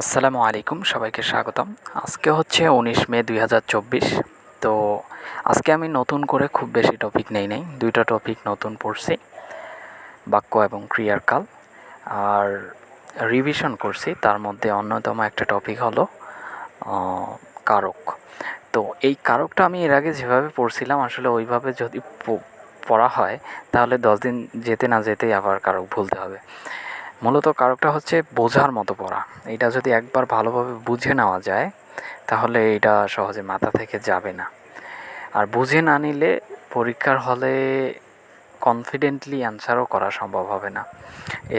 আসসালামু আলাইকুম, সবাইকে স্বাগতম। আজকে হচ্ছে 19 মে 2024। তো আজকে আমি নতুন করে খুব বেশি টপিক নেই, দুইটা টপিক নতুন পড়ছি, বাক্য এবং ক্রিয়ার কাল। আর রিভিশন করছি, তার মধ্যে অন্যতম একটা টপিক হলো কারক। তো এই কারকটা আমি এর আগে যেভাবে পড়ছিলাম, আসলে ওইভাবে যদি পড়া হয় তাহলে 10 দিন যেতে না যেতেই আবার কারক ভুলতে হবে। মূলত কারকটা হচ্ছে বোঝার মতো পড়া। এটা যদি একবার ভালোভাবে বুঝে নেওয়া যায় তাহলে এটা সহজে মাথা থেকে যাবে না। আর বুঝে না নিলে পরীক্ষার হলে কনফিডেন্টলি অ্যান্সারও করা সম্ভব হবে না।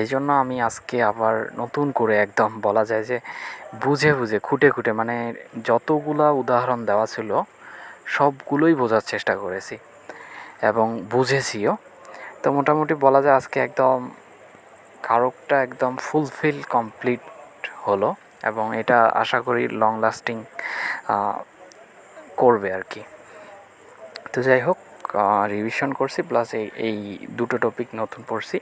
এই জন্য আমি আজকে আবার নতুন করে একদম বলা যায় যে বুঝে বুঝে খুঁটে খুঁটে, মানে যতগুলা উদাহরণ দেওয়া ছিল সবগুলোই বোঝার চেষ্টা করেছি এবং বুঝেছিও। তো মোটামুটি বলা যায় আজকে একদম কারকটা একদম ফুলফিল কমপ্লিট হলো এবং এটা আশা করি লং লাস্টিং করবে আর কি। তো যাই হোক, রিভিশন করছি প্লাস এই দুটো টপিক নতুন পড়ছি।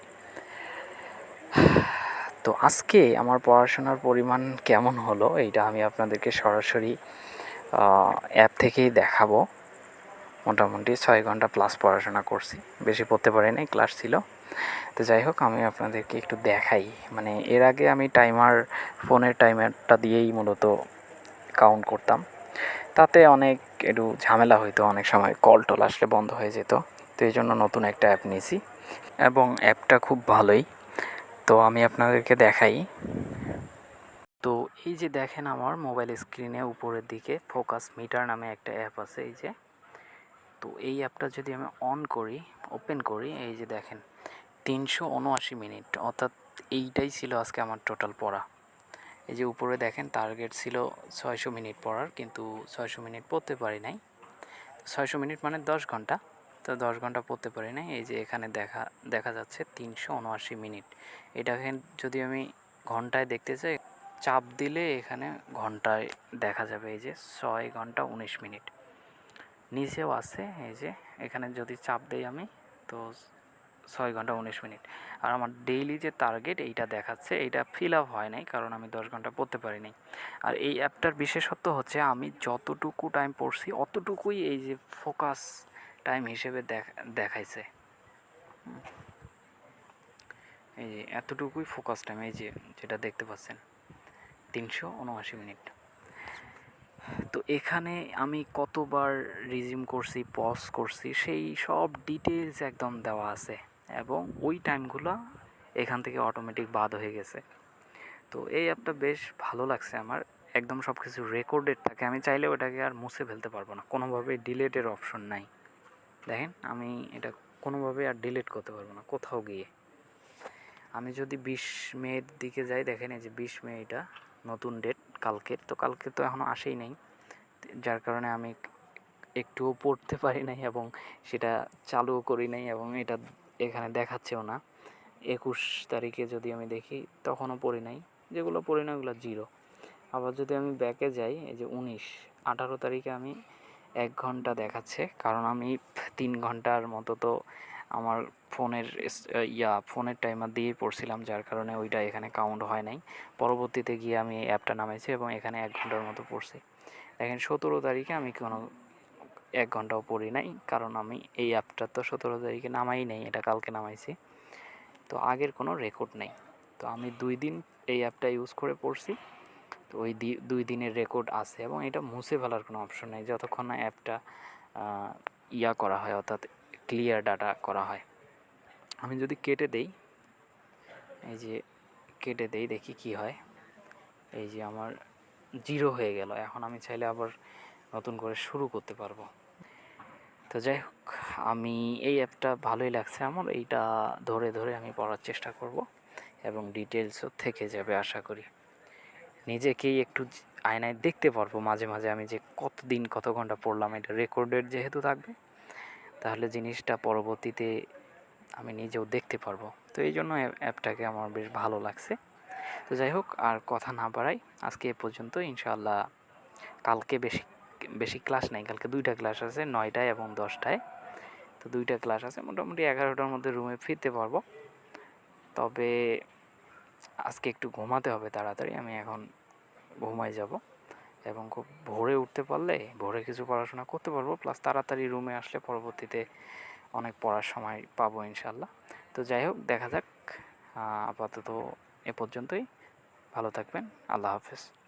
তো আজকে আমার পড়াশোনার পরিমাণ কেমন হলো এইটা আমি আপনাদেরকে সরাসরি অ্যাপ থেকেই দেখাবো। মোটামুটি 6 ঘন্টা প্লাস পড়াশোনা করছি, বেশি পড়তে পারি নাই, ক্লাস ছিল। তো যাই হোক, আমি আপনাদেরকে একটু দেখাই। মানে এর আগে আমি ফোনের টাইমারটা দিয়েই মূলত কাউন্ট করতাম, তাতে অনেক একটু ঝামেলা হইতো, অনেক সময় কল টল আসলে বন্ধ হয়ে যেত। তো এই জন্য নতুন একটা অ্যাপ নিয়েছি এবং অ্যাপটা খুব ভালোই। তো আমি আপনাদেরকে দেখাই। তো এই যে দেখেন, আমার মোবাইল স্ক্রিনে উপরের দিকে ফোকাস মিটার নামে একটা অ্যাপ আছে, এই যে। তো এই অ্যাপটা যদি আমি অন করি, ওপেন করি, এই যে দেখেন 379 মিনিট, অর্থাৎ এইটাই ছিল আজকে আমার টোটাল পড়া। এই যে উপরে দেখেন টার্গেট ছিল 600 মিনিট পড়ার, কিন্তু 600 মিনিট পড়তে পারি নাই। 600 মিনিট মানে 10 ঘন্টা, তো 10 ঘন্টা পড়তে পারি নাই। এই যে এখানে দেখা যাচ্ছে 379 মিনিট। এটাকে যদি আমি ঘন্টায় দেখতে চাই, চাপ দিলে এখানে ঘন্টায় দেখা যাবে, এই যে 6 ঘন্টা 19 মিনিট। নিচেও আছে, এই যে এখানে যদি চাপ দিই আমি, তো 6 ঘন্টা 19 মিনিট। আর আমার ডেইলি যে টার্গেট এইটা দেখাচ্ছে, এইটা ফিল আপ হয় নাই কারণ আমি 10 ঘন্টা পড়তে পারিনি। আর এই অ্যাপটার বিশেষত্ব হচ্ছে আমি যতটুকু টাইম পড়ছি অতটুকুই এই যে ফোকাস টাইম হিসেবে দেখাইছে। এই যে এতটুকুই ফোকাস টাইম, এই যে যেটা দেখতে পাচ্ছেন 379 মিনিট। তো এখানে আমি কতবার রিজিউম করছি, পজ করছি, সেই সব ডিটেলস একদম দেওয়া আছে এবং ওই টাইমগুলো এখান থেকে অটোমেটিক বাদ হয়ে গেছে। তো এই অ্যাপটা বেশ ভালো লাগছে আমার, একদম সব কিছু রেকর্ডেড থাকে। আমি চাইলে ওটাকে আর মুছে ফেলতে পারবো না, কোনোভাবে ডিলেটের অপশন নাই। দেখেন, আমি এটা কোনোভাবে আর ডিলিট করতে পারবো না কোথাও গিয়ে। আমি যদি 20 মের দিকে যাই, দেখেন এই যে 20 মে, এটা নতুন ডেট কালকের। তো কালকে তো এখনও আসেই নাই, যার কারণে আমি একটুও পড়তে পারি নাই এবং সেটা চালুও করি নাই এবং এটা এখানে দেখাচ্ছেও না। 21 তারিখে যদি আমি দেখি, তখনও পড়ি নাই, যেগুলো পড়ি না ওগুলো জিরো। আবার যদি আমি ব্যাকে যাই, এই যে 18 তারিখে আমি 1 ঘন্টা দেখাচ্ছে, কারণ আমি 3 ঘন্টার মতো তো আমার ফোনের টাইমার দিয়েই পড়ছিলাম, যার কারণে ওইটা এখানে কাউন্ট হয় নাই। পরবর্তীতে গিয়ে আমি এই অ্যাপটা নামাইছি এবং এখানে 1 ঘন্টার মতো পড়ছি। দেখেন 17 তারিখে আমি কোনো 1 ঘন্টাও পড়ি নাই, কারণ আমি এই অ্যাপটা তো 17 তারিখে নামাই নাই, এটা কালকে নামাইছি। তো আগের কোনো রেকর্ড নেই। তো আমি 2 দিন এই অ্যাপটা ইউজ করে পড়ছি, তো ওই 2 দিনের রেকর্ড আছে এবং এটা মুছে ফেলার কোনো অপশন নেই যতক্ষণ না অ্যাপটা করা হয়, অর্থাৎ ক্লিয়ার ডাটা করা হয়। আমি যদি কেটে দেই, এই যে কেটে দেই, দেখি কি হয়। এই যে আমার জিরো হয়ে গেল। এখন আমি চাইলে আবার নতুন করে শুরু করতে পারবো। তো যাই হোক, আমি এই অ্যাপটা ভালোই লাগছে আমার, এইটা ধরে ধরে আমি পড়ার চেষ্টা করব এবং ডিটেলসও থেকে যাবে আশা করি। নিজেকেই একটু আয়নায় দেখতে পারবো মাঝে মাঝে আমি যে কতদিন কত ঘন্টা পড়লাম, এটা রেকর্ডেড যেহেতু থাকবে, তাহলে জিনিসটা পরবর্তীতে আমি নিজেও দেখতে পারবো। তো এই জন্য অ্যাপটাকে আমার বেশ ভালো লাগছে। তো যাই হোক, আর কথা না বাড়াই, আজকে এ পর্যন্ত। ইনশাআল্লাহ কালকে বেশি বেশি ক্লাস নেই, কালকে 2টা ক্লাস আছে, 9টায় এবং 10টায়। তো 2টা ক্লাস আছে, মোটামুটি 11টার মধ্যে রুমে ফিরতে পারবো। তবে আজকে একটু ঘুমাতে হবে তাড়াতাড়ি, আমি এখন ঘুমায় যাব এবং খুব ভোরে উঠতে পারলে ভোরে কিছু পড়াশোনা করতে পারবো, প্লাস তাড়াতাড়ি রুমে আসলে পরবর্তীতে অনেক পড়ার সময় পাবো ইনশাল্লাহ। তো যাই হোক, দেখা যাক। আপাতত এ পর্যন্তই। ভালো থাকবেন। আল্লাহ হাফেজ।